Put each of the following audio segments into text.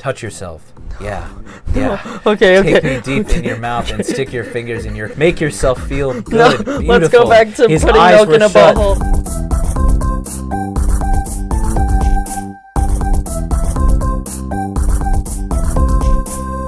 Touch yourself. Yeah. Yeah. Okay. Take me deep in your mouth and stick your fingers in your... Make yourself feel good. No, Beautiful. let's go back to His putting eyes milk were in a shut. butthole.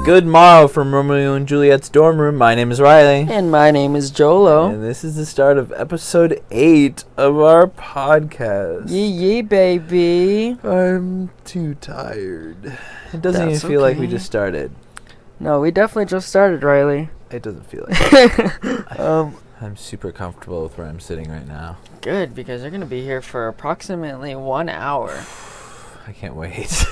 Good morrow from Romeo and Juliet's dorm room. My name is Riley. And my name is Jolo. And this is the start of episode 8 of our podcast. Yee, baby. I'm too tired. It doesn't That's even feel like we okay. just started. No, we definitely just started, Riley. It doesn't feel like it. I'm super comfortable with where I'm sitting right now. Good, because you're going to be here for approximately 1 hour. I can't wait.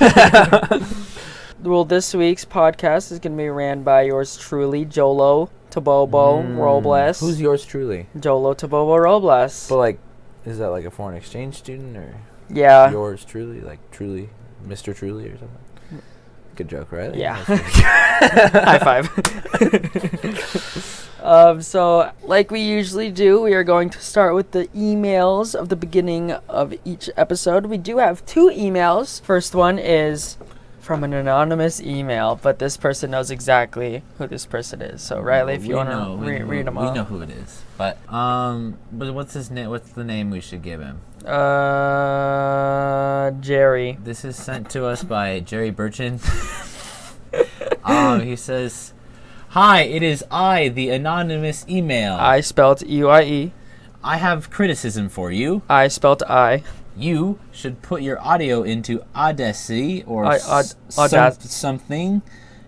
Well, this week's podcast is going to be ran by yours truly, Jolo Tabobo Robles. Who's yours truly? Jolo Tabobo Robles. But like, is that like a foreign exchange student or Yeah. yours truly? Like truly, Mr. Truly or something? Good joke, right? Yeah. High five. So, like we usually do, we are going to start with the emails of the beginning of each episode. We do have 2 emails. First one is from an anonymous email, but this person knows exactly who this person is. So, Riley, if you want to read them all. We know who it is. But what's his name? What's the name we should give him? Jerry. This is sent to us by Jerry Burchin. He says, "Hi, it is I, the anonymous email. I spelt E-Y-E. I have criticism for you. I spelt I. You should put your audio into Audacity or something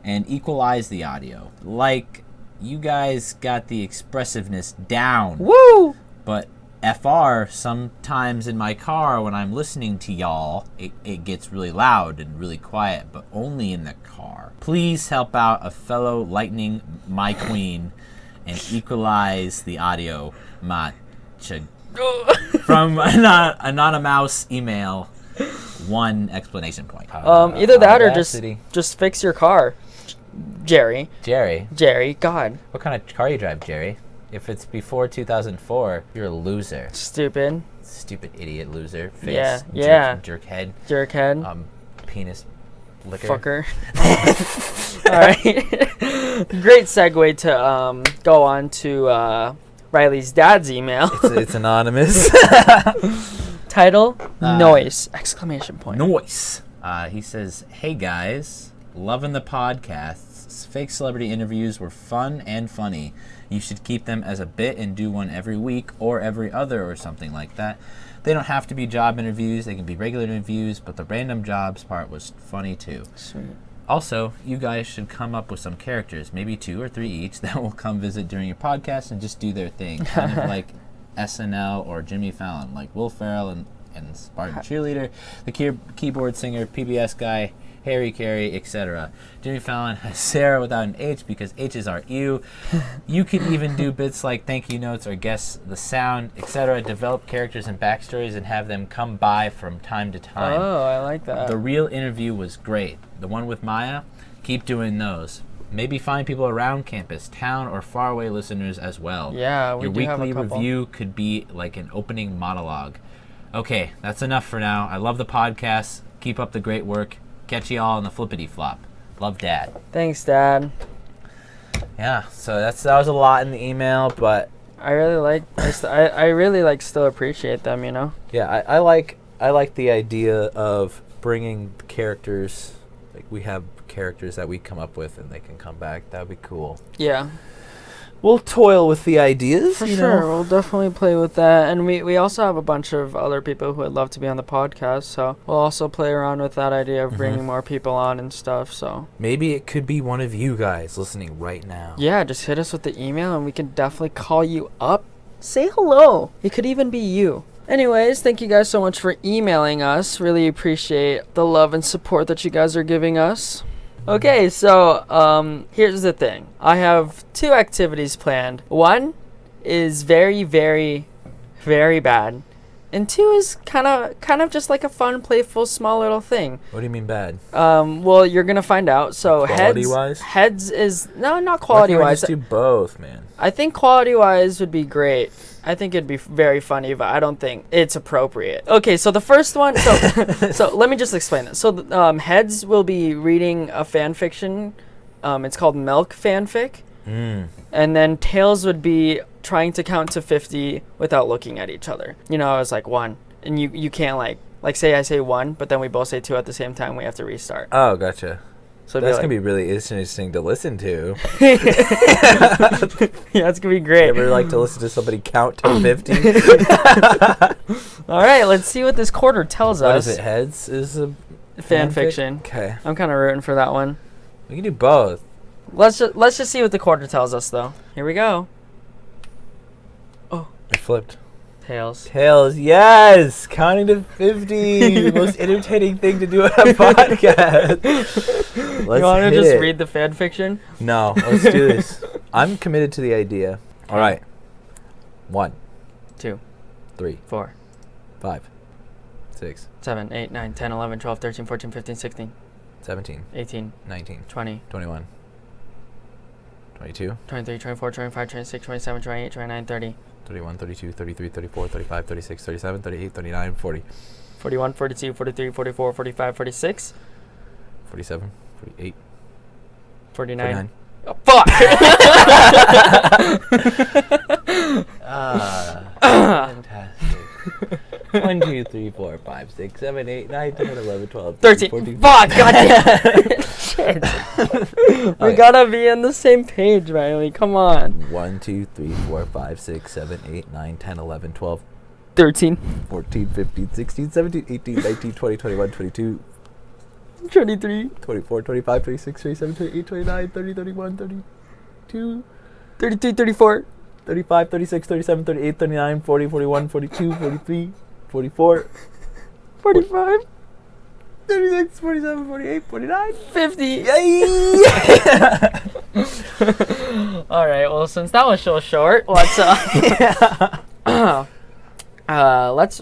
and equalize the audio. Like, you guys got the expressiveness down. Woo! But FR, sometimes in my car when I'm listening to y'all, it gets really loud and really quiet, but only in the car. Please help out a fellow lightning, my queen, and equalize the audio, from anonymous email, 1 exclamation point." Either that or Audacity. just fix your car, Jerry. Jerry, God. what kind of car you drive, Jerry? If it's before 2004, you're a loser. Stupid. Stupid idiot loser. Face. Yeah, yeah. Jerk head. Jerkhead. Penis licker. Fucker. Alright. Great segue to go on to Riley's dad's email. It's anonymous. Title, noise, exclamation point. Noise. He says, "Hey guys, loving the podcasts. Fake celebrity interviews were fun and funny. You should keep them as a bit and do one every week or every other or something like that. They don't have to be job interviews. They can be regular interviews, but the random jobs part was funny too. Sweet. Also, you guys should come up with some characters, maybe 2 or 3 each, that will come visit during your podcast and just do their thing. Kind of like SNL or Jimmy Fallon, like Will Ferrell and Spartan Cheerleader, the keyboard singer, PBS guy, Harry Carey, etc. Jimmy Fallon has Sarah without an H because H's aren't you. You could even do bits like thank you notes or guess the sound, etc. Develop characters and backstories and have them come by from time to time. Oh, I like that. The real interview was great. The one with Maya, keep doing those. Maybe find people around campus, town, or faraway listeners as well. Yeah, we Your do have a weekly couple. review could be like an opening monologue. Okay, that's enough for now. I love the podcast. Keep up the great work. Catch you all on the flippity flop. Love, Dad." Thanks, Dad. Yeah, so that was a lot in the email, but I really still appreciate them, you know? yeah, I like the idea of bringing characters. Like, we have characters that we come up with and they can come back. That would be cool. Yeah. We'll toil with the ideas. For you sure, know. we'll definitely play with that. And we also have a bunch of other people who would love to be on the podcast, so we'll also play around with that idea of bringing more people on and stuff, so. Maybe it could be one of you guys listening right now. Yeah, just hit us with the email and we can definitely call you up. Say hello. It could even be you. Anyways, thank you guys so much for emailing us. Really appreciate the love and support that you guys are giving us. Okay, so here's the thing. I have 2 activities planned. One is very, very, very bad, And 2 is kind of just like a fun, playful, small little thing. What do you mean bad? Well, you're gonna find out. So Quality-wise? heads is not Why quality can't we wise. just do both, man? I think quality wise would be great. I think it'd be very funny, but I don't think it's appropriate. Okay, so the first one. So let me just explain this. So heads will be reading a fan fiction. It's called Milk fanfic. And then tails would be trying to count to 50 without looking at each other. You know, I was like 1, and you can't like say I say 1, but then we both say 2 at the same time. We have to restart. Oh, gotcha. So That's gonna be really interesting to listen to. Yeah, it's gonna be great. You ever like to listen to somebody count to 50? All right, let's see what this quarter tells us. What is it? Heads is a Fan fiction. Okay, I'm kind of rooting for that one. we can do both. Let's just see what the quarter tells us, though. Here we go. I flipped. Tails. Tails, yes! Counting to 50. The most entertaining thing to do on a podcast. Let's You want to hit just it. read the fan fiction? No, let's do this. I'm committed to the idea. All right. 1, 2, 3, 4, 5, 6, 7, 8, 9, 10, 11, 12, 13, 14, 15, 16, 17, 18, 19, 20, 21, 22, 23, 24, 25, 26, 27, 28, 29, 30, 31, 32, 33, 34, 35, 36, 37, 38, 39, 40, 41, 42, 43, 44, 45, 46, 47, 48, 49. 49. Oh, fuck! Fantastic. 1, 2, 3, 4, 5, 6, 7, 8, 9, 10, 11, 12, 13. 14. Fuck! Goddamn! Shit. We Okay. gotta be on the same page, Riley. Come on. 1, 2, 3, 4, 5, 6, 7, 8, 9, 10, 11, 12, 13, 14, 15, 16, 17, 18, 19, 20, 21, 22, 23, 24, 25, 26, 27, 28, 29, 30, 31, 32, 33, 34, 35, 36, 37, 38, 39, 40, 41, 42, 43, 44, 45, 36, 47, 48, 49. 50. Yay! All right. Well, since that was so short, let's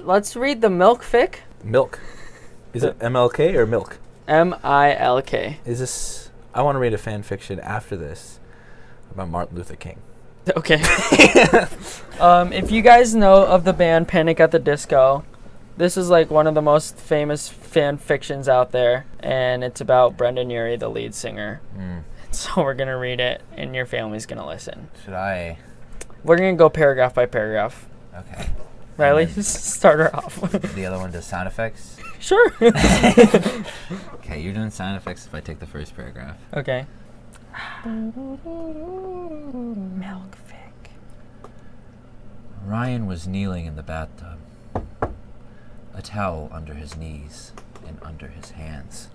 let's read the milk fic. Milk. Is it MLK or milk? MILK. Is this... I want to read a fan fiction after this about Martin Luther King. Okay. If you guys know of the band Panic at the Disco, this is like one of the most famous fan fictions out there, and it's about Brendan Urie, the lead singer. So we're gonna read it, and your family's gonna listen. Should I? We're gonna go paragraph by paragraph. Okay. Riley, start her off. The other one does sound effects. Sure. Okay, you're doing sound effects if I take the first paragraph. Okay. Milk fic. Ryan was kneeling in the bathtub, a towel under his knees and under his hands.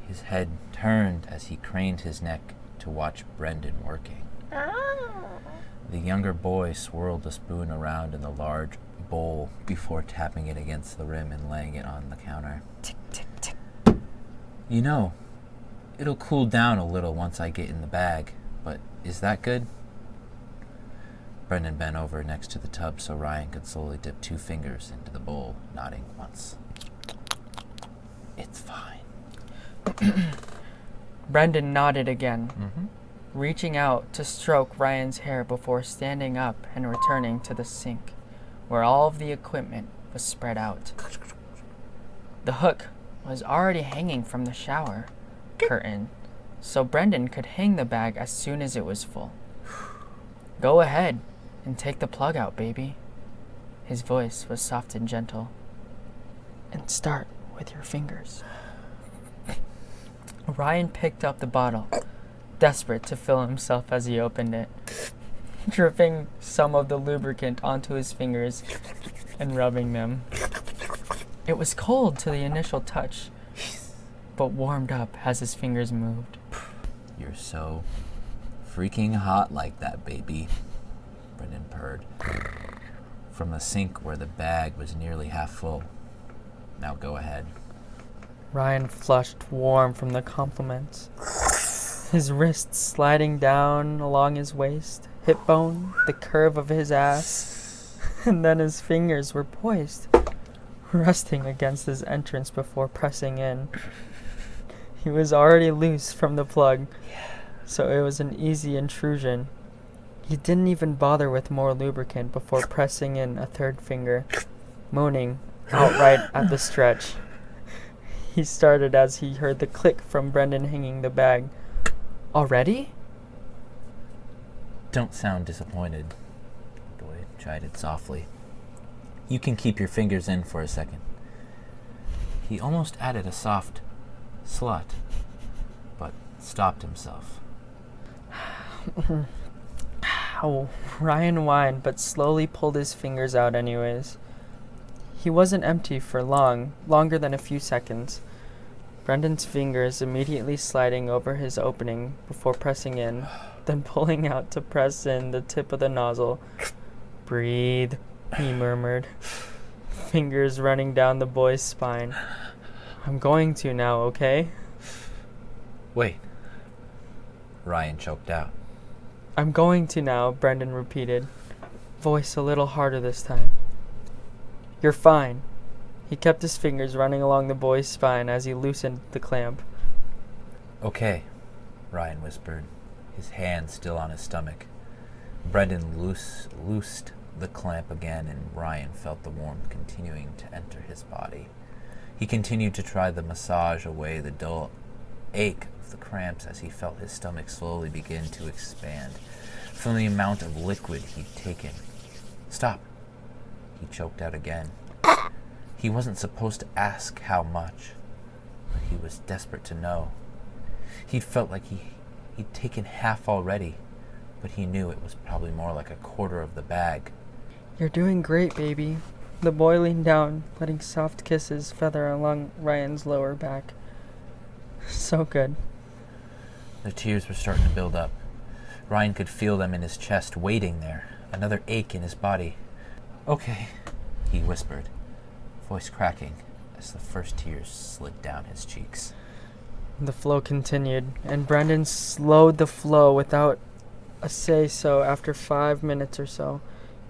His head turned as he craned his neck to watch Brendan working. The younger boy swirled the spoon around in the large bowl before tapping it against the rim and laying it on the counter. Tick, tick, tick. You know, it'll cool down a little once I get in the bag, but is that good? Brendan bent over next to the tub so Ryan could slowly dip 2 fingers into the bowl, nodding once. It's fine. Brendan nodded again, Mm-hmm. reaching out to stroke Ryan's hair before standing up and returning to the sink, where all of the equipment was spread out. The hook was already hanging from the shower curtain, so Brendan could hang the bag as soon as it was full. Go ahead and take the plug out, baby. His voice was soft and gentle. And start with your fingers. Ryan picked up the bottle, desperate to fill himself as he opened it, dripping some of the lubricant onto his fingers and rubbing them. It was cold to the initial touch, but warmed up as his fingers moved. You're so freaking hot like that, baby, Brendan purred from the sink where the bag was nearly half full. Now go ahead. Ryan flushed warm from the compliments, his wrists sliding down along his waist, hip bone, the curve of his ass. And then his fingers were poised, resting against his entrance before pressing in. He was already loose from the plug, so it was an easy intrusion. He didn't even bother with more lubricant before pressing in a third finger, moaning outright at the stretch. He started as he heard the click from Brendan hanging the bag. Already? Don't sound disappointed, the boy chided softly. You can keep your fingers in for a second. He almost added a soft slut, but stopped himself. Ryan whined, but slowly pulled his fingers out anyways. He wasn't empty for longer than a few seconds. Brendan's fingers immediately sliding over his opening before pressing in, then pulling out to press in the tip of the nozzle. Breathe, he murmured, fingers running down the boy's spine. I'm going to now, okay? Wait. Ryan choked out. I'm going to now, Brendan repeated, voice a little harder this time. You're fine. He kept his fingers running along the boy's spine as he loosened the clamp. Okay, Ryan whispered, his hand still on his stomach. Brendan loosed the clamp again, and Ryan felt the warmth continuing to enter his body. He continued to try to massage away the dull ache of the cramps as he felt his stomach slowly begin to expand from the amount of liquid he'd taken. Stop, he choked out again. He wasn't supposed to ask how much, but he was desperate to know. He'd felt like he'd taken half already, but he knew it was probably more like a quarter of the bag. You're doing great, baby. The boy leaned down, letting soft kisses feather along Ryan's lower back. So good. The tears were starting to build up. Ryan could feel them in his chest, waiting there, another ache in his body. Okay, he whispered, voice cracking as the first tears slid down his cheeks. The flow continued, and Brendan slowed the flow without a say-so after 5 minutes or so.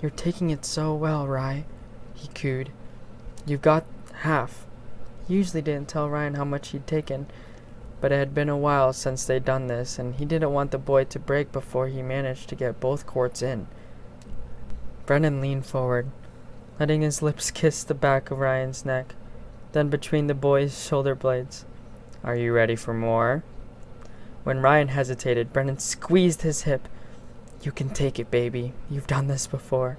You're taking it so well, Rye, he cooed. You've got half. He usually didn't tell Ryan how much he'd taken, but it had been a while since they'd done this, and he didn't want the boy to break before he managed to get both quarts in. Brendan leaned forward, letting his lips kiss the back of Ryan's neck, then between the boy's shoulder blades. Are you ready for more? When Ryan hesitated, Brendan squeezed his hip. You can take it, baby. You've done this before.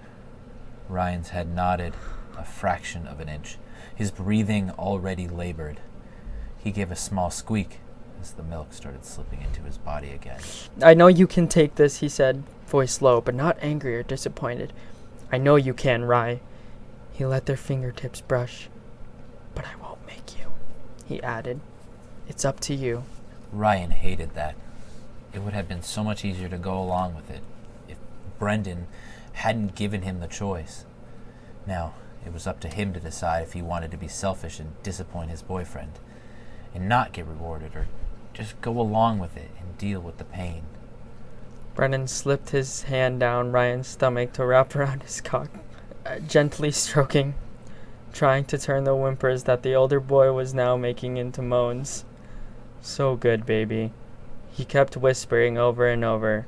Ryan's head nodded a fraction of an inch, his breathing already labored. He gave a small squeak as the milk started slipping into his body again. I know you can take this, he said, voice low, but not angry or disappointed. I know you can, Rye. He let their fingertips brush. But I won't make you, he added. It's up to you. Ryan hated that. It would have been so much easier to go along with it if Brendan hadn't given him the choice. Now, it was up to him to decide if he wanted to be selfish and disappoint his boyfriend, and not get rewarded, or just go along with it and deal with the pain. Brendan slipped his hand down Ryan's stomach to wrap around his cock, gently stroking, trying to turn the whimpers that the older boy was now making into moans. So good, baby. He kept whispering over and over,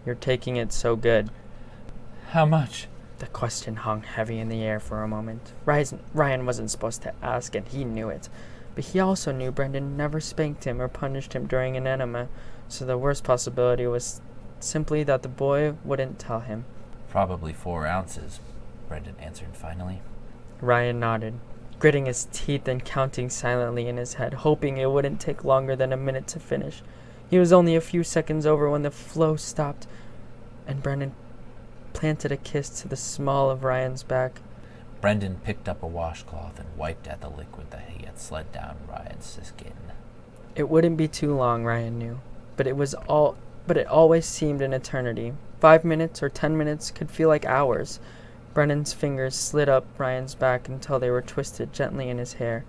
You're taking it so good. How much? The question hung heavy in the air for a moment. Ryan wasn't supposed to ask, and he knew it. But he also knew Brendan never spanked him or punished him during an enema, so the worst possibility was simply that the boy wouldn't tell him. Probably 4 ounces, Brendan answered finally. Ryan nodded, gritting his teeth and counting silently in his head, hoping it wouldn't take longer than a minute to finish. He was only a few seconds over when the flow stopped, and Brendan planted a kiss to the small of Ryan's back. Brendan picked up a washcloth and wiped at the liquid that he had slid down Ryan's skin. It wouldn't be too long, Ryan knew, but it always seemed an eternity. 5 minutes or 10 minutes could feel like hours. Brendan's fingers slid up Ryan's back until they were twisted gently in his hair.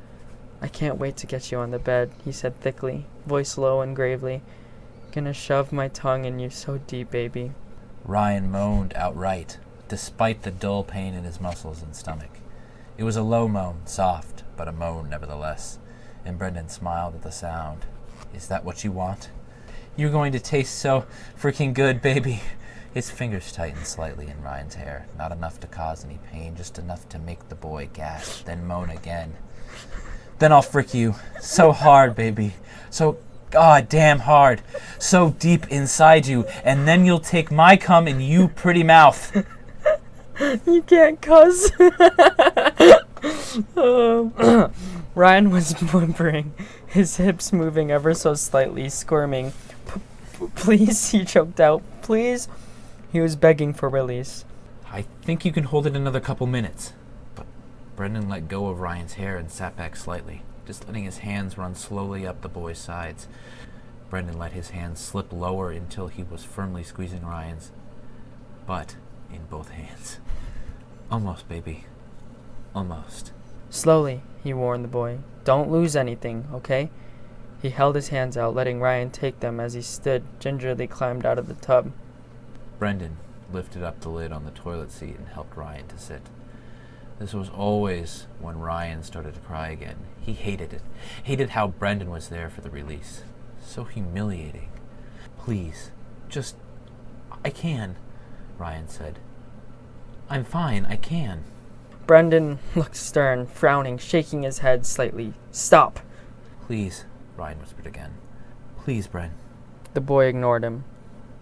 I can't wait to get you on the bed, he said thickly, voice low and gravely. Gonna shove my tongue in you so deep, baby. Ryan moaned outright, despite the dull pain in his muscles and stomach. It was a low moan, soft, but a moan nevertheless, and Brendan smiled at the sound. Is that what you want? You're going to taste so freaking good, baby. His fingers tightened slightly in Ryan's hair, not enough to cause any pain, just enough to make the boy gasp, then moan again. Then I'll frick you. So hard, baby. So goddamn hard. So deep inside you. And then you'll take my cum in you pretty mouth. You can't cuss. Ryan was whimpering, his hips moving ever so slightly, squirming. Please, he choked out. Please. He was begging for release. I think you can hold it another couple minutes. But Brendan let go of Ryan's hair and sat back slightly, just letting his hands run slowly up the boy's sides. Brendan let his hands slip lower until he was firmly squeezing Ryan's butt in both hands. Almost, baby. Almost. Slowly, he warned the boy. Don't lose anything, okay? He held his hands out, letting Ryan take them as he stood, gingerly climbed out of the tub. Brendan lifted up the lid on the toilet seat and helped Ryan to sit. This was always when Ryan started to cry again. He hated it. Hated how Brendan was there for the release. So humiliating. Please, just... I can, Ryan said. I'm fine, I can. Brendan looked stern, frowning, shaking his head slightly. Stop! Please, Ryan whispered again. Please, Bren. The boy ignored him.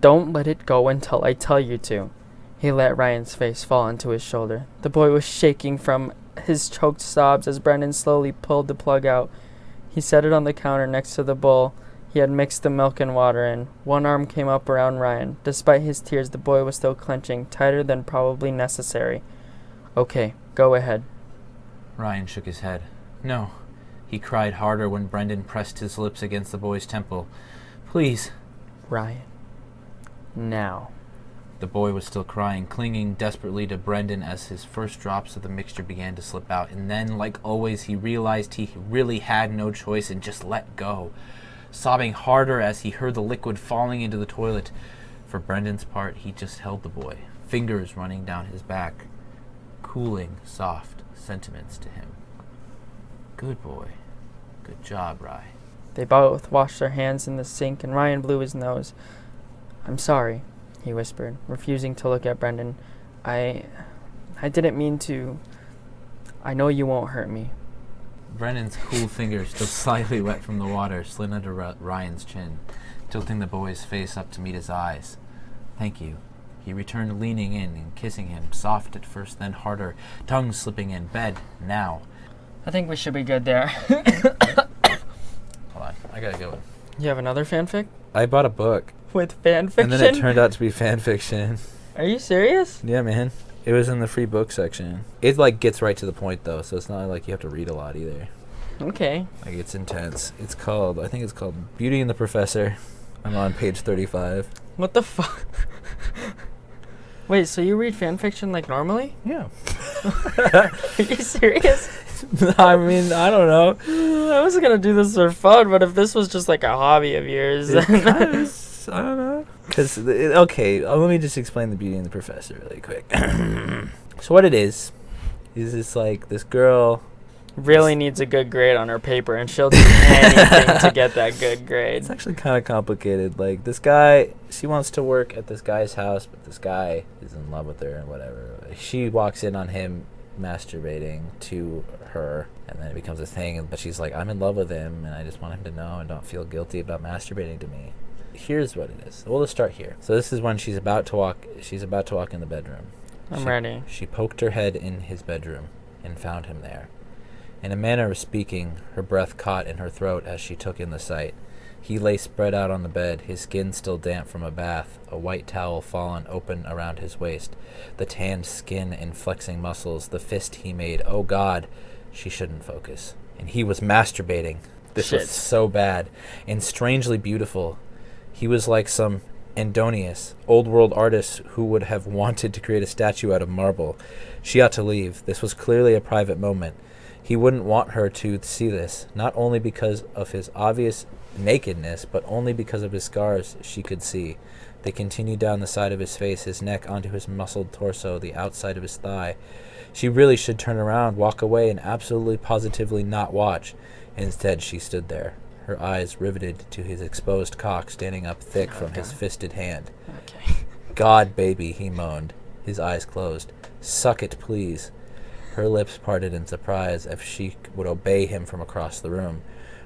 Don't let it go until I tell you to. He let Ryan's face fall into his shoulder. The boy was shaking from his choked sobs as Brendan slowly pulled the plug out. He set it on the counter next to the bowl he had mixed the milk and water in. One arm came up around Ryan. Despite his tears, the boy was still clenching, tighter than probably necessary. Okay, go ahead. Ryan shook his head. No. He cried harder when Brendan pressed his lips against the boy's temple. Please. Ryan. Now. The boy was still crying, clinging desperately to Brendan as his first drops of the mixture began to slip out, and then, like always, he realized he really had no choice and just let go, sobbing harder as he heard the liquid falling into the toilet. For Brendan's part, he just held the boy, fingers running down his back, cooling, soft sentiments to him. Good boy. Good job, Rye. They both washed their hands in the sink, and Ryan blew his nose. I'm sorry, he whispered, refusing to look at Brendan. I didn't mean to. I know you won't hurt me. Brendan's cool fingers, still slightly wet from the water, slid under Ryan's chin, tilting the boy's face up to meet his eyes. Thank you. He returned, leaning in and kissing him, soft at first, then harder, tongue slipping in. Bed, now. I think we should be good there. Hold on, I gotta go. You have another fanfic? I bought a book. With fan fiction? And then it turned out to be fan fiction. Are you serious? Yeah, man. It was in the free book section. It, like, gets right to the point, though, so it's not like you have to read a lot either. Okay. Like, it's intense. I think it's called Beauty and the Professor. I'm on page 35. What the fuck? Wait, so you read fan fiction like normally? Yeah. Are you serious? I mean, I don't know. I was gonna do this for fun, but if this was just like a hobby of yours, I don't know. Because, okay, let me just explain the Beauty and the Professor really quick. So what it is it's like this girl really needs a good grade on her paper, and she'll do anything to get that good grade. It's actually kind of complicated. Like, this guy, she wants to work at this guy's house, but this guy is in love with her and whatever. She walks in on him masturbating to her, and then it becomes a thing, but she's like, I'm in love with him, and I just want him to know and don't feel guilty about masturbating to me. Here's what it is. Well, let's start here. So this is when she's about to walk in the bedroom. I'm ready. She poked her head in his bedroom and found him there. In a manner of speaking, her breath caught in her throat as she took in the sight. He lay spread out on the bed, his skin still damp from a bath, a white towel fallen open around his waist, the tanned skin and flexing muscles, the fist he made. Oh God, she shouldn't focus. And he was masturbating. This was so bad and strangely beautiful. He was like some Andonius, old-world artist who would have wanted to create a statue out of marble. She ought to leave. This was clearly a private moment. He wouldn't want her to see this, not only because of his obvious nakedness, but only because of his scars she could see. They continued down the side of his face, his neck, onto his muscled torso, the outside of his thigh. She really should turn around, walk away, and absolutely positively not watch. Instead, she stood there, her eyes riveted to his exposed cock standing up thick from his fisted hand. Okay. God, baby, he moaned, his eyes closed. Suck it, please. Her lips parted in surprise as she would obey him from across the room.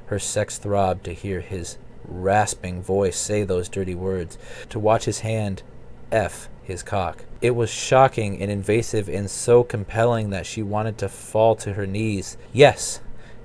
Her sex throbbed to hear his rasping voice say those dirty words, to watch his hand F his cock. It was shocking and invasive and so compelling that she wanted to fall to her knees. Yes,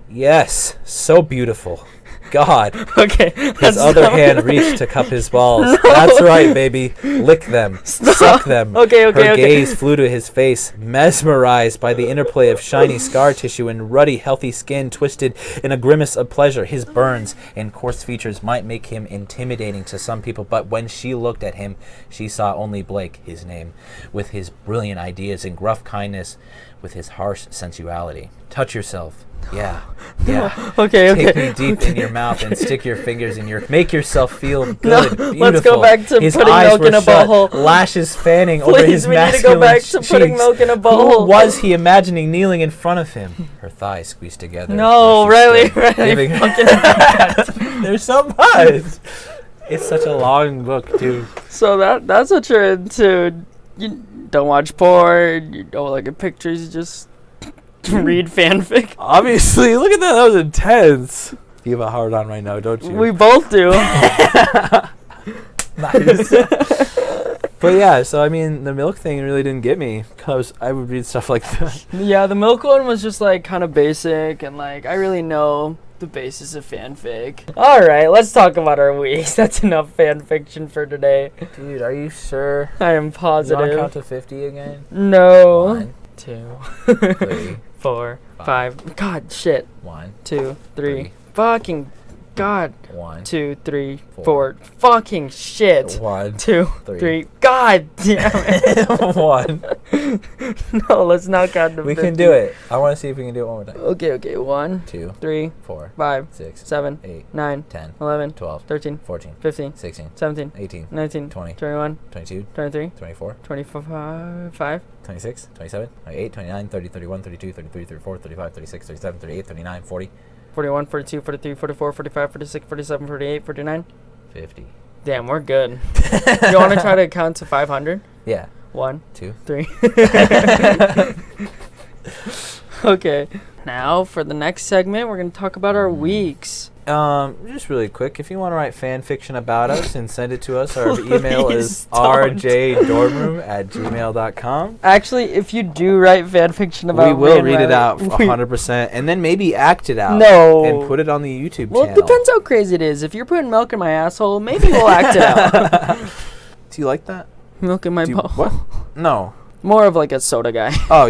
yes, so beautiful. God. Okay. His other hand reached to cup his balls. No. That's right, baby. Lick them. Suck them. Okay. Her gaze flew to his face, mesmerized by the interplay of shiny scar tissue and ruddy, healthy skin twisted in a grimace of pleasure. His burns and coarse features might make him intimidating to some people, but when she looked at him, she saw only Blake, his name, with his brilliant ideas and gruff kindness, with his harsh sensuality. Touch yourself. Yeah. Okay. Take me deep in your mouth and stick your fingers in your... Make yourself feel good, beautiful. Let's go back to his putting eyes milk were in a shut, butthole. lashes fanning Please, over his we masculine need to go back to cheeks. putting milk in a Who butthole. was he imagining kneeling in front of him? Her thighs squeezed together. No, as she really. stood, giving- There's so much. It's such a long book, too. So that's what you're into. You don't watch porn. You don't look at pictures. You just read fanfic. Obviously, look at that. That was intense. You have a hard on right now, don't you? We both do. Nice. But yeah, so I mean, the milk thing really didn't get me because I would read stuff like that. Yeah, the milk one was just like kind of basic, and like I really know the basis of fanfic. All right, let's talk about our weeks. That's enough fan fiction for today. Dude, are you sure? I am You positive. want to count to 50 again? No. 1, 2, 3, 4, 5. God, shit. 1, 2, 3. Three. Fucking God. 1, 2, 3, Four. 4. Fucking shit. 1, 2, Three. 3. God damn it. 1. No, let's not count to We 50. can do it. I want to see if we can do it one more time. Okay. 1, 2, 3, 4, 5, 6, 7, 8, 9, 10, 11, 12, 13, 14, 15, 16, 17, 18, 19, 20, 21, 22, 23, 24, 25, 26, 27, 28, 29, 30, 31, 32, 33, 34, 35, 36, 37, 38, 39, 40, 41, 42, 43, 44, 45, 46, 47, 48, 49. 50. Damn, we're good. You want to try to count to 500? Yeah. 1, 2. 3. Okay. Now, for the next segment, we're going to talk about our weeks. Just really quick, if you want to write fan fiction about us and send it to us, our email is don't. rjdormroom@gmail.com. Actually, if you do write fan fiction about We will and read it Riley, out 100% and then maybe act it out. No. And put it on the YouTube Well, it channel. depends how crazy it is. If you're putting milk in my asshole, maybe we'll act it out. Do you like that? Milk in my butthole. What? No. More of like a soda guy. Oh.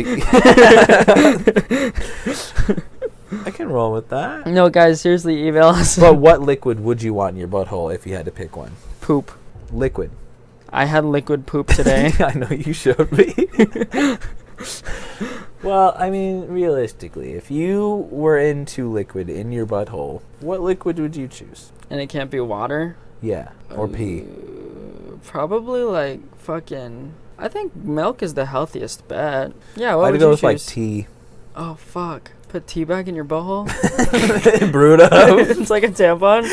I can roll with that. No, guys, seriously, email us. But what liquid would you want in your butthole if you had to pick one? Poop. Liquid. I had liquid poop today. I know you showed me. Well, I mean, realistically, if you were into liquid in your butthole, what liquid would you choose? And it can't be water? Yeah, or pee. Probably like fucking... I think milk is the healthiest bet. Yeah, what I'd would go you with like choose? tea. Oh, fuck. Put tea back in your butthole? Brewed up. It's like a tampon?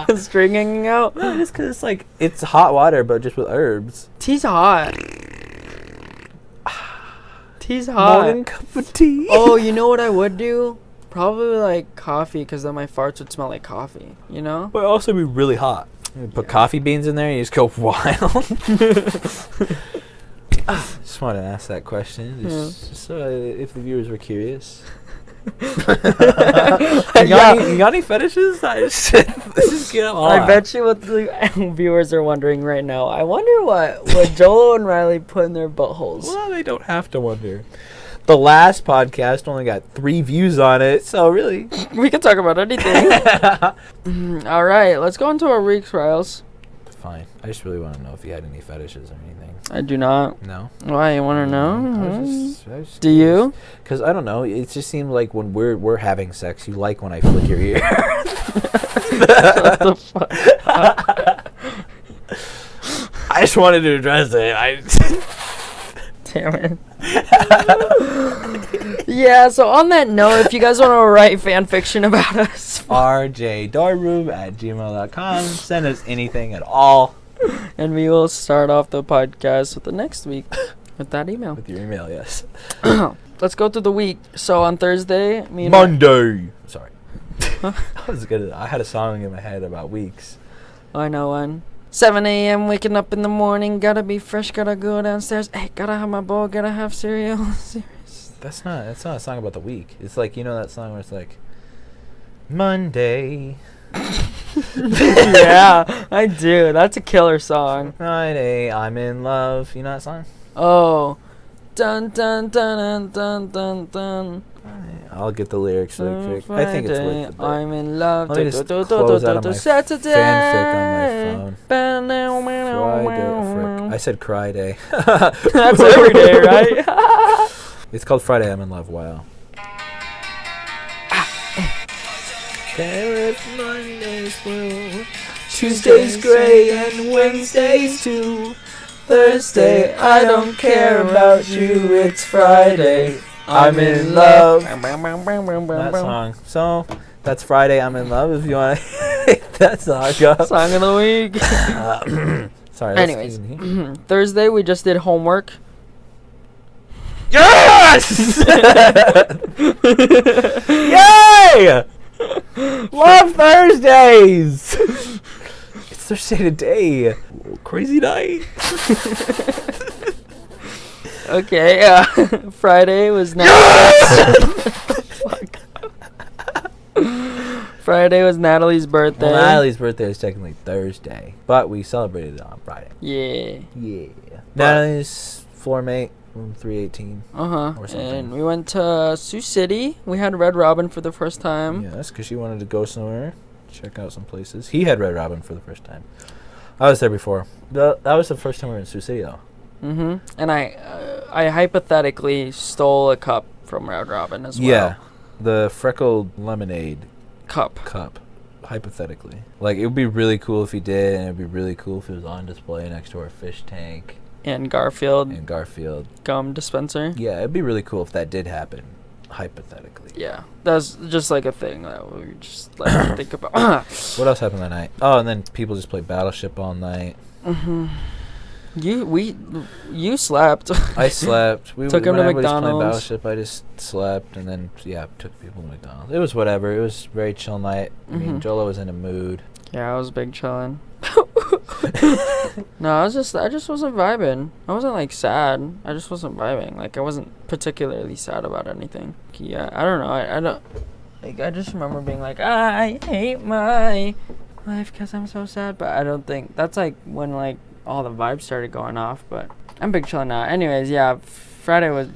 A string hanging out? No, just because it's like, it's hot water, but just with herbs. Tea's hot. Tea's hot. Morning cup of tea. Oh, you know what I would do? Probably like coffee, because then my farts would smell like coffee, you know? But also be really hot. You put coffee beans in there and you just go wild. Just wanted to ask that question, just so if the viewers were curious. You got any fetishes? Let's just get them on. I bet you what the viewers are wondering right now. I wonder what Jolo and Riley put in their buttholes. Well, they don't have to wonder. The last podcast only got 3 views on it, so really. We can talk about anything. All right, let's go into our week's, Riles. fine. I just really want to know if you had any fetishes or anything. I do not. No? Why? You want to know? I was Do you? Because I don't know. It just seems like when we're having sex, you like when I flick your ear. What the fuck? I just wanted to address it. Damn it. Yeah, so on that note, if you guys want to write fan fiction about us, rjdorroom@gmail.com. Send us anything at all. and we will start off the podcast with the next week with that email. With your email, yes. Let's go through the week. So on Thursday, Monday. Sorry. I had a song in my head about weeks. I know one. 7 a.m. waking up in the morning, gotta be fresh, gotta go downstairs. Hey, gotta have my bowl, gotta have cereal. Serious. That's not a song about the week. It's like, you know that song where it's like Monday. Yeah, I do. That's a killer song. Friday, I'm in love. You know that song? Oh. Dun dun dun dun dun dun. I'll get the lyrics really quick. I think it's worth the bit. I'm in love. Let me just close out of my Saturday. fanfic on my phone. Friday, I said cry day. That's every day, right? It's called Friday, I'm in love. Wow. There is Monday's blue, Tuesday's gray, and Wednesday's too. Thursday, I don't care about you. It's Friday, I'm in love. That song. So that's Friday, I'm in love. If you want to hit that song up. Song of the week. Sorry. Anyways, Thursday we just did homework. Yes! Yay! Love Thursdays! It's Thursday today. Crazy night. Okay, Friday was Friday was Natalie's birthday. Well, Natalie's birthday is technically Thursday, but we celebrated it on Friday. Yeah. Yeah. Natalie's floor mate from 318. Uh-huh. Or something. And we went to Sioux City. We had Red Robin for the first time. Yes, because she wanted to go somewhere, check out some places. He had Red Robin for the first time. I was there before. That was the first time we were in Sioux City, though. Mm-hmm. And I hypothetically stole a cup from Red Robin as well. Yeah. The freckled lemonade Cup. Hypothetically. Like, it would be really cool if he did, and it would be really cool if it was on display next to our fish tank. And Garfield. Gum dispenser. Yeah, it'd be really cool if that did happen, hypothetically. Yeah. That's just like a thing that we just like to think about. What else happened that night? Oh, and then people just played Battleship all night. Mm-hmm. You slept. I slept. We took him to playing McDonald's. Battleship, I just slept, and then took people to McDonald's. It was whatever. It was a very chill night. I mean, Jolo was in a mood. Yeah, I was big chilling. No, I just wasn't vibing. I wasn't like sad. I just wasn't vibing. Like I wasn't particularly sad about anything. Yeah, I don't know. I don't. Like I just remember being like, I hate my life because I'm so sad. But I don't think that's like when like all the vibes started going off. But I'm big chilling now. Anyways, yeah. Friday we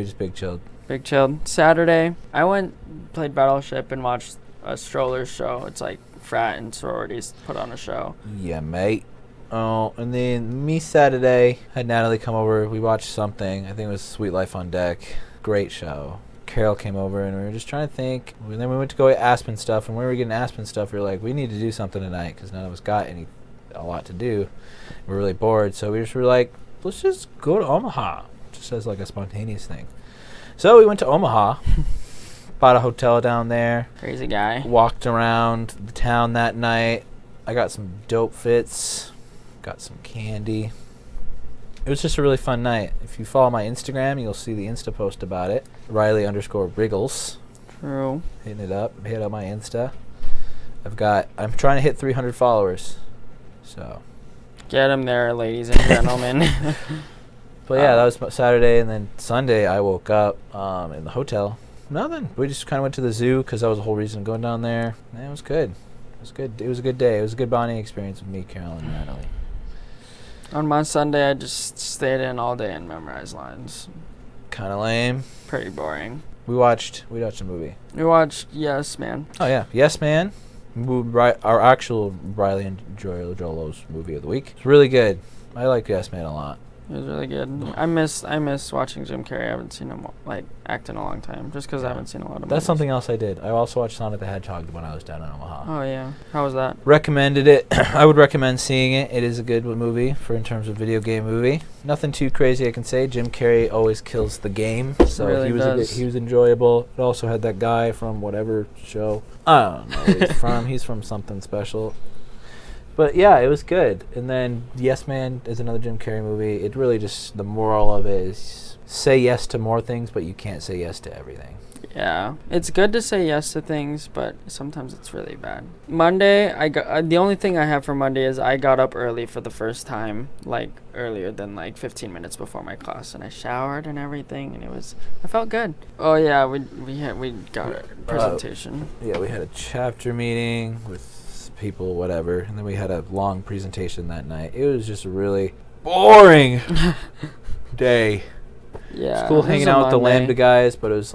just big chilled. Big chilled. Saturday I played Battleship and watched a strollers show. It's like frat and sororities put on a show. Yeah, mate. Oh, and then me Saturday had Natalie come over. We watched something. I think it was Sweet Life on Deck. Great show. Carol came over and we were just trying to think. And then we went to go get Aspen stuff. And when we were getting Aspen stuff, we were like, we need to do something tonight because none of us got a lot to do. We were really bored, so we just were like, let's just go to Omaha, just as like a spontaneous thing. So we went to Omaha. Bought a hotel down there. Crazy guy. Walked around the town that night. I got some dope fits. Got some candy. It was just a really fun night. If you follow my Instagram, you'll see the Insta post about it. Riley_Wriggles. True. Hitting it up. Hit up my Insta. I'm trying to hit 300 followers. So. Get him there, ladies and gentlemen. But yeah, that was Saturday. And then Sunday, I woke up in the hotel. Nothing. We just kind of went to the zoo because that was the whole reason going down there. And it was good. It was good. It was a good day. It was a good bonding experience with me, Carol, and Natalie. On my Sunday, I just stayed in all day and memorized lines. Kind of lame. Pretty boring. We watched a movie. We watched Yes Man. Oh yeah, Yes Man. our actual Riley and Jolo's movie of the week. It's really good. I like Yes Man a lot. It was really good. I miss watching Jim Carrey. I haven't seen him act in a long time, just because I haven't seen a lot of. That's movies. Something else I did. I also watched Sonic the Hedgehog when I was down in Omaha. Oh yeah, how was that? Recommended it. I would recommend seeing it. It is a good movie in terms of video game movie. Nothing too crazy I can say. Jim Carrey always kills the game, so really he was enjoyable. It also had that guy from whatever show. I don't know where he's from. He's from something special. But yeah, it was good. And then Yes Man is another Jim Carrey movie. It really just, the moral of it is say yes to more things, but you can't say yes to everything. Yeah, it's good to say yes to things, but sometimes it's really bad. Monday, the only thing I have for Monday is I got up early for the first time, earlier than 15 minutes before my class, and I showered and everything, and I felt good. Oh yeah, we got a presentation. Yeah, we had a chapter meeting with people, whatever, and then we had a long presentation that night. It was just a really boring day. Yeah, it's cool hanging out with the Lambda guys, but it was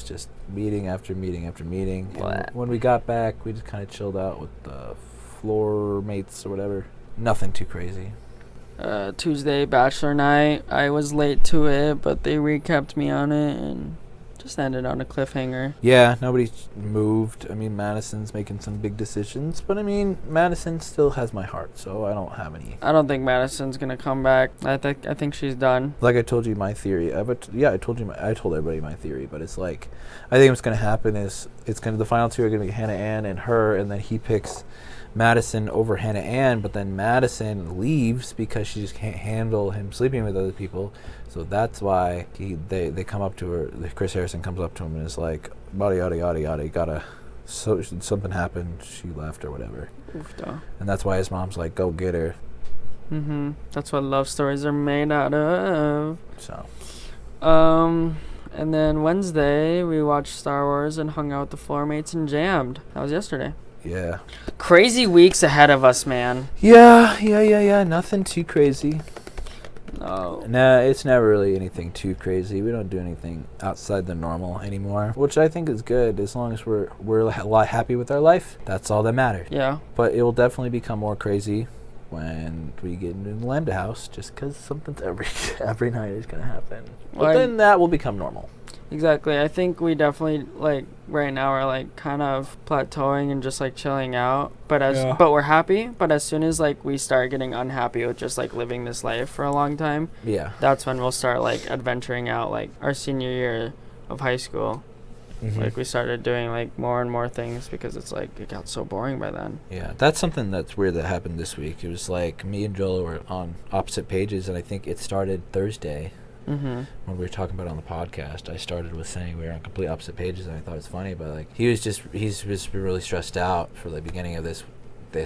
just meeting after meeting after meeting. And when we got back, we just kind of chilled out with the floor mates or whatever. Nothing too crazy. Tuesday, bachelor night. I was late to it, but they recapped me on it and just ended on a cliffhanger. Yeah, nobody moved. I mean, Madison's making some big decisions, but I mean, Madison still has my heart, so I don't have any. I don't think Madison's gonna come back. I think she's done. Like I told you my theory. I told everybody my theory, but it's I think what's gonna happen is the final two are gonna be Hannah Ann and her, and then he picks Madison over Hannah Ann, but then Madison leaves because she just can't handle him sleeping with other people. So that's why they come up to her. Chris Harrison comes up to him and is like, "Yada yada yada yada. Something happened. She left or whatever." Oofda. And that's why his mom's like, "Go get her." That's what love stories are made out of. So. And then Wednesday we watched Star Wars and hung out with the floor mates and jammed. That was yesterday. Yeah. Crazy weeks ahead of us, man. Yeah. Nothing too crazy. No. Nah, it's never really anything too crazy. We don't do anything outside the normal anymore, which I think is good. As long as we're happy with our life, that's all that matters. Yeah. But it will definitely become more crazy when we get into the Lambda house, just because something's every night is going to happen. But then that will become normal. Exactly. I think we definitely, right now we're, kind of plateauing and just, chilling out. But we're happy. But as soon as, we start getting unhappy with just, living this life for a long time, yeah, that's when we'll start, adventuring out, our senior year of high school. Mm-hmm. We started doing, more and more things because it's, it got so boring by then. Yeah, that's something that's weird that happened this week. It was, me and Joel were on opposite pages, and I think it started Thursday. Mm-hmm. When we were talking about it on the podcast, I started with saying we were on complete opposite pages, and I thought it was funny, but he's just really stressed out for the beginning of this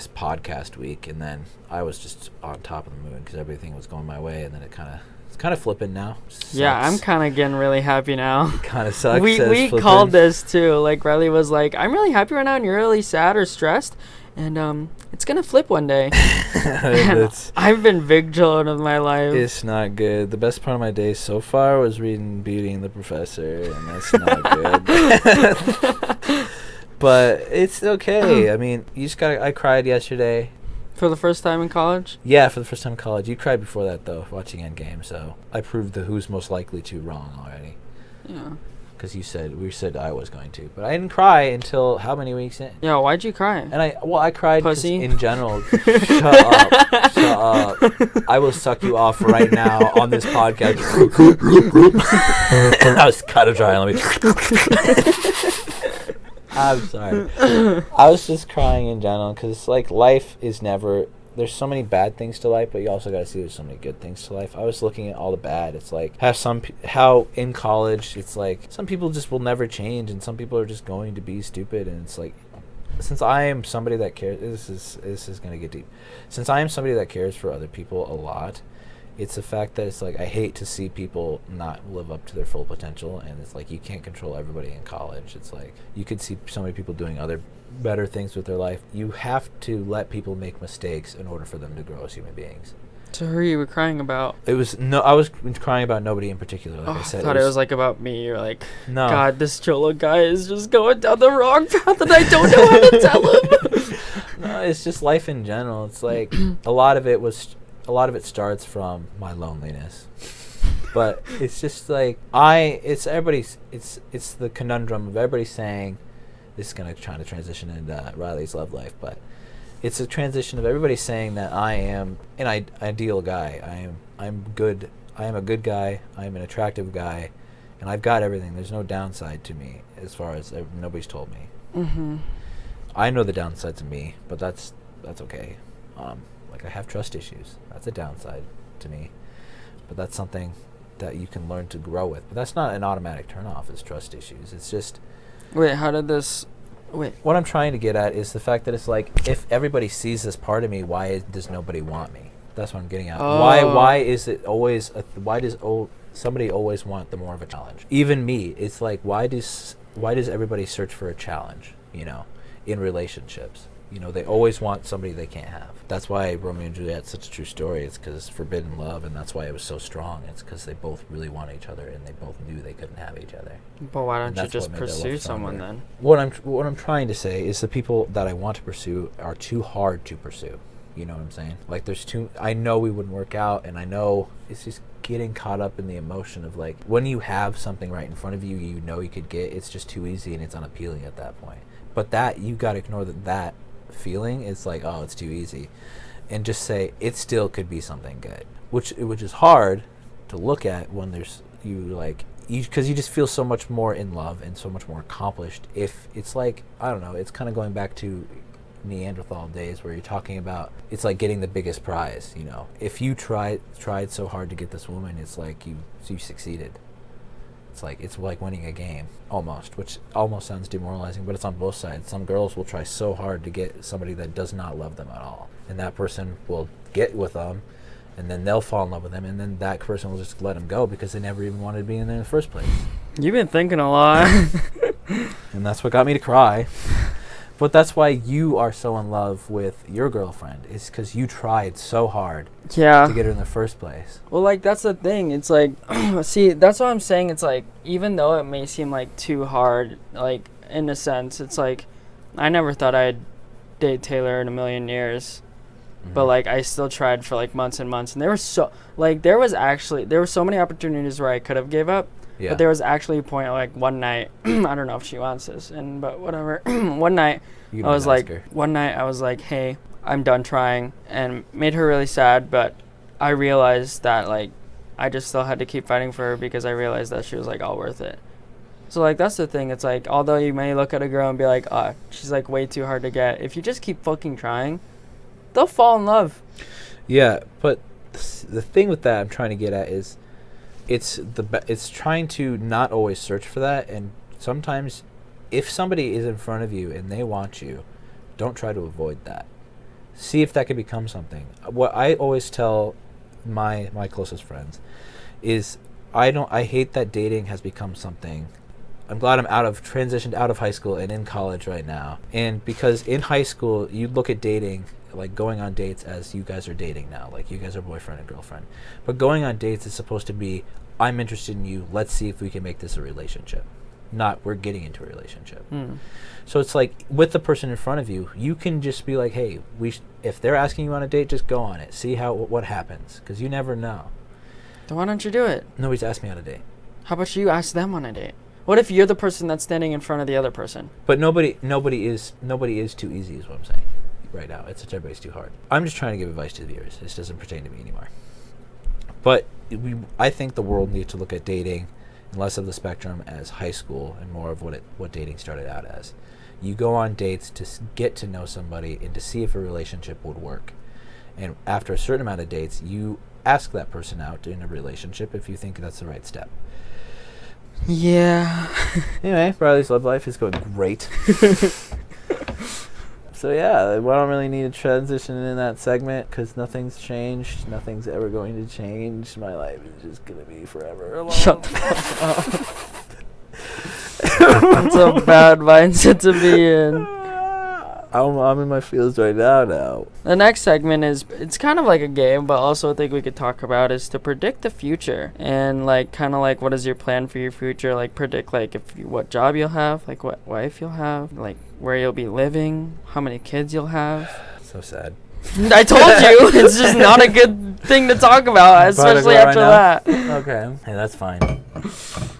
podcast week, and then I was just on top of the moon because everything was going my way, and then it's kind of flipping now. Yeah, I'm kind of getting really happy now. It kind of sucks. We called this too. Riley was like, "I'm really happy right now, and you're really sad or stressed." And it's gonna flip one day. I've been vigilant of my life. It's not good. The best part of my day so far was reading Beauty and the Professor, and that's not good. But it's okay. I mean, I cried yesterday. For the first time in college? Yeah, for the first time in college. You cried before that, though, watching Endgame, so I proved the who's most likely to wrong already. Yeah. Because we said I was going to, but I didn't cry until how many weeks in? Yeah, why'd you cry? And I cried Pussy? In general. Shut up. I will suck you off right now on this podcast. I was kind of dry. Let me. I'm sorry. I was just crying in general because life is never. There's so many bad things to life, but you also got to see there's so many good things to life. I was looking at all the bad. It's how in college, it's some people just will never change, and some people are just going to be stupid. And it's since I am somebody that cares, this is gonna get deep. Since I am somebody that cares for other people a lot, it's the fact that it's I hate to see people not live up to their full potential, and it's you can't control everybody in college. It's you could see so many people doing other better things with their life. You have to let people make mistakes in order for them to grow as human beings. So who you were crying about? I was crying about nobody in particular. Like I said, I thought it was like about me. You're like, no. God, this Cholo guy is just going down the wrong path, and I don't know how to tell him. No, it's just life in general. It's like a lot of it starts from my loneliness. But it's just like it's the conundrum of everybody saying, this is gonna try to transition into Riley's love life, but it's a transition of everybody saying that I am an ideal guy. I'm good. I am a good guy. I am an attractive guy, and I've got everything. There's no downside to me as far as nobody's told me. Mm-hmm. I know the downsides of me, but that's okay. Like I have trust issues. That's a downside to me, but that's something that you can learn to grow with. But that's not an automatic turn-off is trust issues. It's just... Wait, how did this... Wait. What I'm trying to get at is the fact that it's like, if everybody sees this part of me, why does nobody want me? That's what I'm getting at. Oh. Why is it always... why does somebody always want the more of a challenge? Even me, it's like, why does everybody search for a challenge, in relationships? They always want somebody they can't have. That's why Romeo and Juliet's such a true story. It's because it's forbidden love, and that's why it was so strong. It's because they both really want each other, and they both knew they couldn't have each other. But why don't you just pursue someone then? What I'm trying to say is the people that I want to pursue are too hard to pursue. You know what I'm saying? Like I know we wouldn't work out, and I know it's just getting caught up in the emotion of like, when you have something right in front of you, you could get, it's just too easy and it's unappealing at that point. But that, you got to ignore that feeling is like, oh, it's too easy, and just say it still could be something good, which is hard to look at when there's because you just feel so much more in love and so much more accomplished. If it's like, I don't know, it's kind of going back to Neanderthal days where you're talking about, it's like getting the biggest prize. If you tried so hard to get this woman, it's like you succeeded. It's like winning a game, almost, which almost sounds demoralizing, but it's on both sides. Some girls will try so hard to get somebody that does not love them at all, and that person will get with them, and then they'll fall in love with them, and then that person will just let them go because they never even wanted to be in there in the first place. You've been thinking a lot. And that's what got me to cry. But that's why you are so in love with your girlfriend, is because you tried so hard to get her in the first place. Well, like, that's the thing. It's like, see, that's what I'm saying. It's like, even though it may seem like too hard, like, in a sense, it's like, I never thought I'd date Taylor in a million years. Mm-hmm. But, like, I still tried for, like, months and months. And there was so many opportunities where I could have gave up. Yeah. But there was actually a point, like, one night, I don't know if she wants this, but whatever. One night, I was like, hey, I'm done trying, and made her really sad, but I realized that, like, I just still had to keep fighting for her because I realized that she was, like, all worth it. So, like, that's the thing. It's like, although you may look at a girl and be like, she's, like, way too hard to get, if you just keep fucking trying, they'll fall in love. Yeah, but the thing with that I'm trying to get at is, it's trying to not always search for that, and sometimes if somebody is in front of you and they want you, don't try to avoid that. See if that can become something. What I always tell my closest friends is, I hate that dating has become something. I'm glad I'm transitioned out of high school and in college right now. And because in high school, you look at dating, like going on dates as you guys are dating now, like you guys are boyfriend and girlfriend. But going on dates is supposed to be, I'm interested in you, let's see if we can make this a relationship. Not, we're getting into a relationship. So it's like, with the person in front of you, you can just be like, hey, if they're asking you on a date, just go on it. See what happens, because you never know. Then why don't you do it? Nobody's asked me on a date. How about you ask them on a date? What if you're the person that's standing in front of the other person? But nobody is too easy, is what I'm saying. Right now, everybody's too hard. I'm just trying to give advice to the viewers. This doesn't pertain to me anymore. But I think the world needs to look at dating and less of the spectrum as high school and more of what dating started out as. You go on dates to get to know somebody and to see if a relationship would work. And after a certain amount of dates, you ask that person out in a relationship if you think that's the right step. Yeah. Anyway, Riley's love life is going great. So yeah, I don't really need to transition in that segment because nothing's changed. Nothing's ever going to change. My life is just going to be forever alone. Shut the fuck up. That's a bad mindset to be in. I'm in my feels right now. The next segment it's kind of like a game, but also a thing we could talk about is to predict the future and like kind of like what is your plan for your future? Like predict like what job you'll have, like what wife you'll have, like where you'll be living, how many kids you'll have. So sad. I told you, it's just not a good thing to talk about, especially after that. Okay. Hey, that's fine.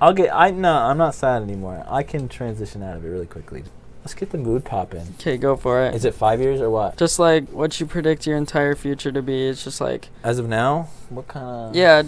I'm not sad anymore. I can transition out of it really quickly. Let's get the mood popping. Okay, go for it. Is it 5 years or what? Just like what you predict your entire future to be. It's just like As of now, what kind of? Yeah,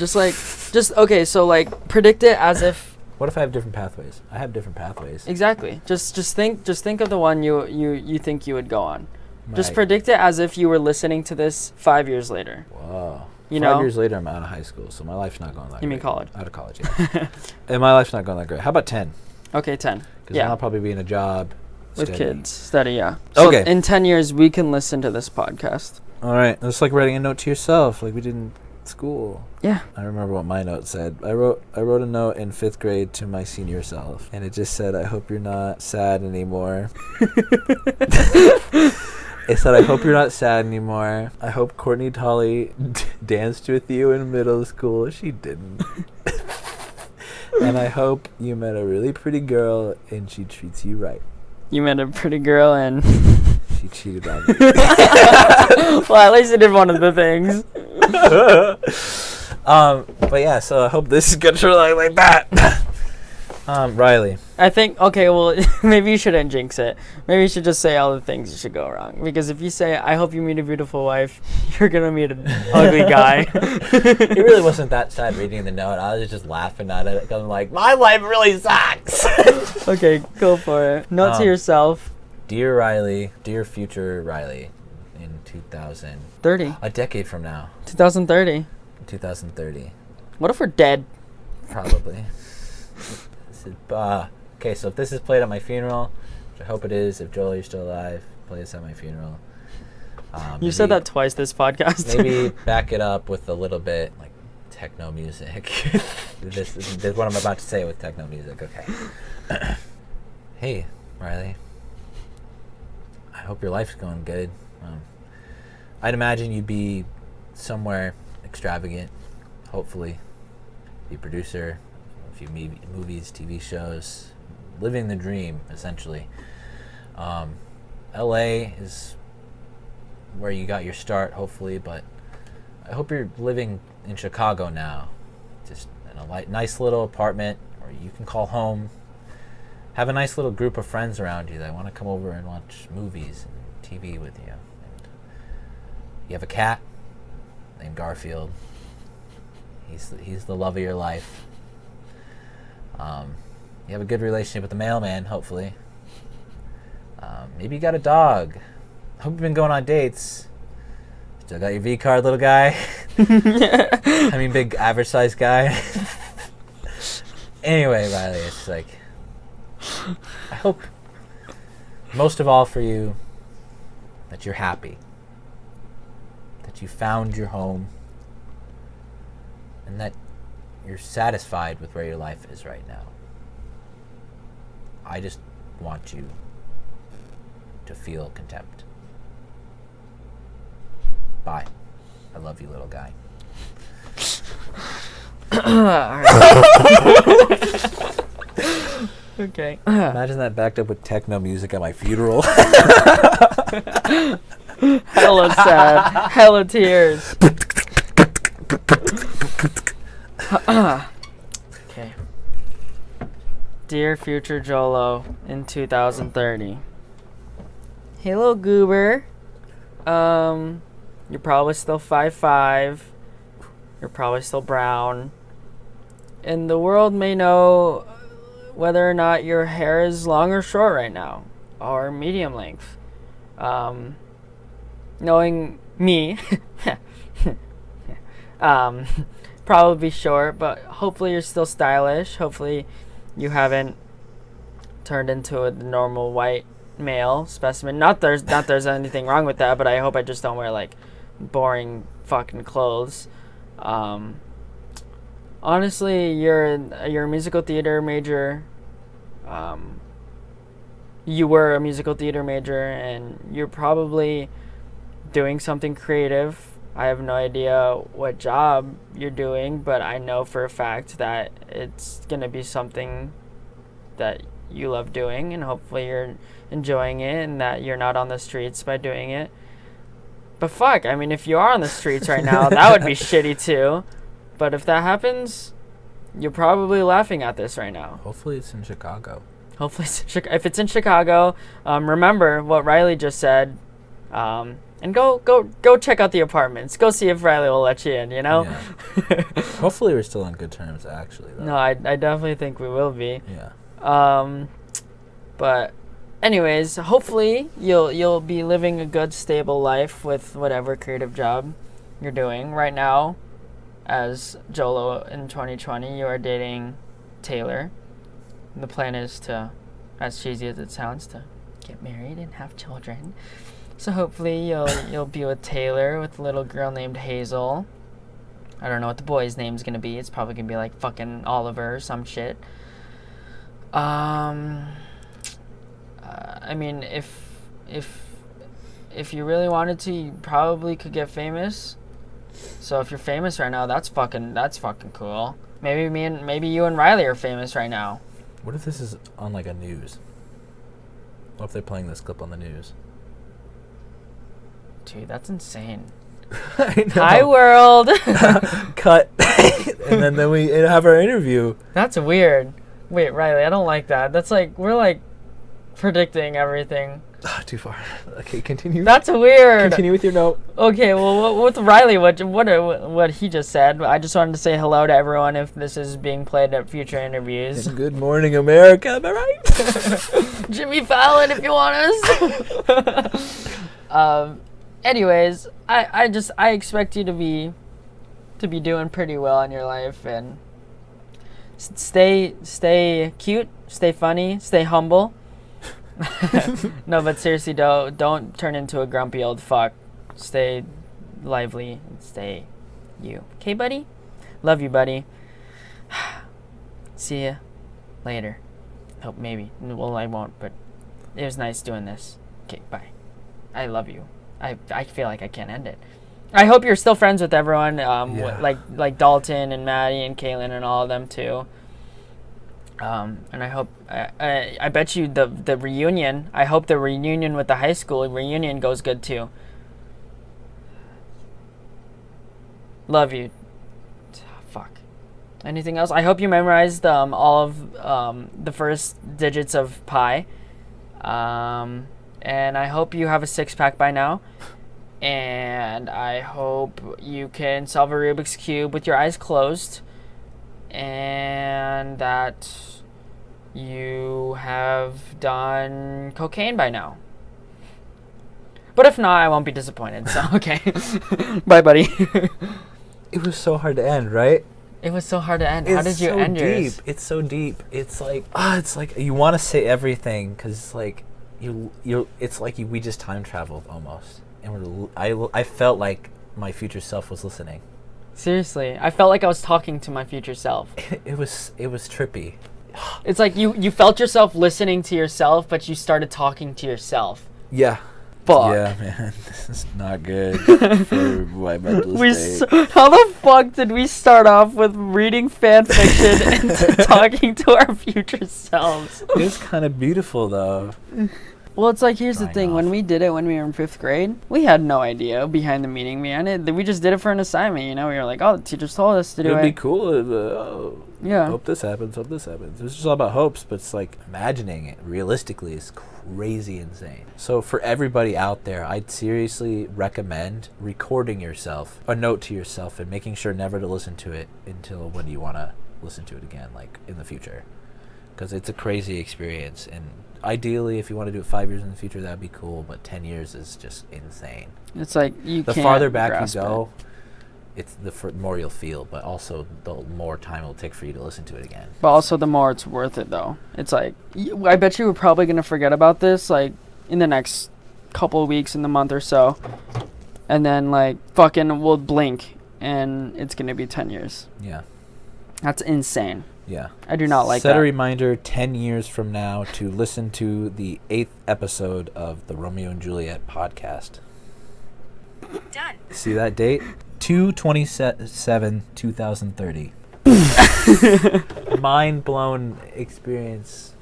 okay, so like predict it as if. What if I have different pathways? I have different pathways. Exactly. Just think of the one you think you would go on. Just Right. predict it as if you were listening to this 5 years later. Whoa. You 5 know? years later, I'm out of high school, so my life's not going that great. You mean college? Out of college, yeah. And my life's not going that great. How about 10? Okay, 10. Because Yeah. I'll probably be in a job. With studying. kids. Study, yeah. So Okay. in 10 years, we can listen to this podcast. All right. It's like writing a note to yourself, like we did in school. Yeah. I remember what my note said. I wrote a note in 5th grade to my senior self, and it just said, "I hope you're not sad anymore." It said, "I hope you're not sad anymore. I hope Courtney Tolley danced with you in middle school. She didn't." "And I hope you met a really pretty girl and she treats you right. You met a pretty girl and... She cheated on me." Well, at least you did one of the things. But yeah, so I hope this gets like that. Riley. I think, okay, well, maybe you shouldn't jinx it. Maybe you should just say all the things you should go wrong. Because if you say, I hope you meet a beautiful wife, you're going to meet an ugly guy. It really wasn't that sad reading the note. I was just laughing at it. I'm like, my life really sucks. Okay, go for it. Note to yourself. Dear Riley, dear future Riley, in 30. a decade from now, 2030. 2030, What if we're dead? probably. Okay, so if this is played at my funeral, which I hope it is, if Joel, you're still alive, play this at my funeral. You said that twice this podcast. Maybe back it up with a little bit like techno music. This what I'm about to say with techno music. Okay. Hey, Riley. I hope your life's going good. I'd imagine you'd be somewhere extravagant. Hopefully, be a producer, a few movies, TV shows, living the dream essentially. LA is where you got your start, hopefully, but I hope you're living in Chicago now, just in a nice little apartment or you can call home. Have a nice little group of friends around you that want to come over and watch movies and TV with you. And you have a cat named Garfield. He's the love of your life. You have a good relationship with the mailman, hopefully. Maybe you got a dog. Hope you've been going on dates. Still got your V card, little guy. I mean, big average size guy. Anyway, Riley, it's like, I hope, most of all for you, that you're happy. That you found your home. And that you're satisfied with where your life is right now. I just want you to feel contempt. Bye. I love you, little guy. Okay. Imagine that backed up with techno music at my funeral. Hella sad. Hella tears. Okay. Dear future Jolo in 2030. Hey, little goober. You're probably still 5'5". You're probably still brown. And the world may know whether or not your hair is long or short right now, or medium length. Knowing me, probably short, but hopefully you're still stylish. Hopefully you haven't turned into a normal white male specimen. Not there's anything wrong with that, but I hope I just don't wear like boring fucking clothes. Honestly, you're a musical theater major. you were a musical theater major and you're probably doing something creative. I have no idea what job you're doing, but I know for a fact that it's going to be something that you love doing, and hopefully you're enjoying it and that you're not on the streets by doing it. But fuck, I mean, if you are on the streets right now, that would be shitty too. But if that happens, you're probably laughing at this right now. Hopefully it's in Chicago. Hopefully it's in Chicago. If it's in Chicago, remember what Riley just said, and go check out the apartments. Go see if Riley will let you in, you know? Yeah. Hopefully we're still on good terms, actually, though. No, I definitely think we will be. Yeah. But anyways, hopefully you'll be living a good, stable life with whatever creative job you're doing. Right now, as Jolo in 2020, you are dating Taylor. The plan is to, as cheesy as it sounds, to get married and have children. So hopefully you'll be with Taylor, with a little girl named Hazel. I don't know what the boy's name's gonna be. It's probably gonna be like fucking Oliver or some shit. I mean, if you really wanted to, you probably could get famous. So if you're famous right now, that's fucking cool. Maybe you and Riley are famous right now. What if this is on like a news? What if they're playing this clip on the news? Dude, that's insane. I know. Hi, world. Cut. and then we have our interview. That's weird. Wait, Riley, I don't like that. That's like, we're like predicting everything. Too far. Okay, continue. That's weird. Continue with your note. Okay, well, with Riley, what he just said, I just wanted to say hello to everyone if this is being played at future interviews. Good morning, America. Am I right? Jimmy Fallon, if you want us. Anyways, I expect you to be doing pretty well in your life, and stay cute, stay funny, stay humble. No, but seriously, don't turn into a grumpy old fuck. Stay lively and stay you. Okay, buddy? Love you, buddy. See ya later. Hope maybe. Well, I won't, but it was nice doing this. Okay, bye. I love you. I feel like I can't end it. I hope you're still friends with everyone, like Dalton and Maddie and Kaylin and all of them too. And I hope I bet you the reunion. I hope the reunion with the high school reunion goes good too. Love you. Fuck. Anything else? I hope you memorized all of the first digits of pi. And I hope you have a 6-pack by now. And I hope you can solve a Rubik's Cube with your eyes closed. And that you have done cocaine by now. But if not, I won't be disappointed. So, okay. Bye, buddy. It was so hard to end, right? It was so hard to end. How did you end yours? It's so deep. It's like you want to say everything because it's like we just time traveled almost, and I felt like my future self was listening. Seriously, I felt like I was talking to my future self. It was trippy. It's like you felt yourself listening to yourself, but you started talking to yourself. Yeah. Fuck. Yeah, man, this is not good for my mental state. How the fuck did we start off with reading fan fiction and talking to our future selves? It's kind of beautiful, though. Well, it's like, here's the thing. When we did it when we were in 5th grade, we had no idea behind the meaning behind it. We just did it for an assignment, you know? We were like, oh, the teachers told us to do it. It'd be cool if, yeah. Hope this happens, hope this happens. It's just all about hopes, but it's like imagining it realistically is crazy insane. So for everybody out there, I'd seriously recommend recording yourself, a note to yourself, and making sure never to listen to it until when you want to listen to it again, like in the future. Because it's a crazy experience, and ideally, if you want to do it 5 years in the future, that'd be cool. But 10 years is just insane. It's like the farther back you go, it's the more you'll feel. But also, the more time it'll take for you to listen to it again. But also, the more it's worth it, though. It's like, I bet you we're probably gonna forget about this like in the next couple of weeks, in the month or so, and then like fucking we'll blink, and it's gonna be 10 years. Yeah. That's insane. Yeah. I do not like Set that. a reminder 10 years from now to listen to the 8th episode of the Romeo and Juliet podcast. Done. See that date? 2/27/2030. Mind blown experience.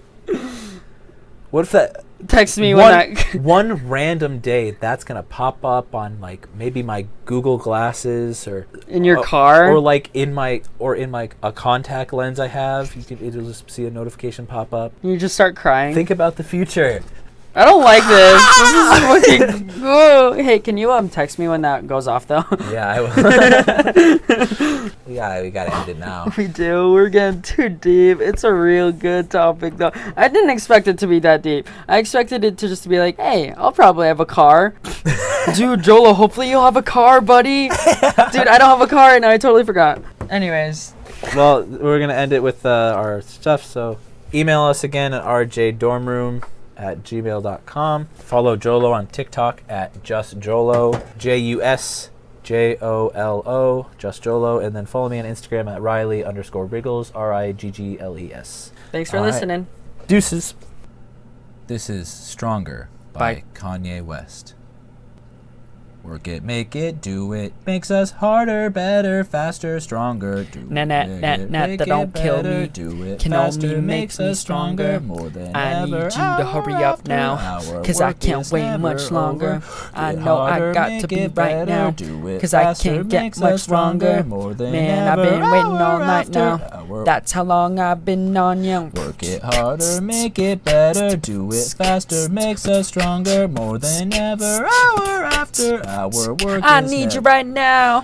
What if that Text me when that. one random day that's gonna pop up on like maybe my Google glasses or In your car? or like in my a contact lens I have. It'll just see a notification pop up. You just start crying. Think about the future. I don't like this. This is fucking. Oh, hey, can you text me when that goes off though? Yeah, I will. we gotta end it now. We do. We're getting too deep. It's a real good topic though. I didn't expect it to be that deep. I expected it to just be like, hey, I'll probably have a car. Dude, Jolo, hopefully you'll have a car, buddy. Dude, I don't have a car and I totally forgot. Anyways. Well, we're gonna end it with our stuff. So email us again at rjdormroom@gmail.com. Follow Jolo on TikTok at justjolo, JUSJOLO, justjolo, and then follow me on Instagram at Riley_Riggles, RIGGLES. Thanks for All right. listening. Deuces. This is Stronger by Kanye West. Work it, make it, do it. Makes us harder, better, faster, stronger. Do Nah, it, nah, make nah, it, nah, make that don't it kill better, me. Do it Can only faster, makes makes me us stronger. stronger. More than I ever. need you to Hour hurry up after now, hour. 'cause I Work can't is wait never much longer. over. I Get know I harder, got make to be it right better, now, do it 'cause I faster, can't get makes much us stronger. longer. More than Man, I've ever. been waiting all Hour night after now. hour. That's how long I've been on you. Work it harder, make it better, do it faster, makes us stronger, more than ever, hour after hour. Work I is need you never right now.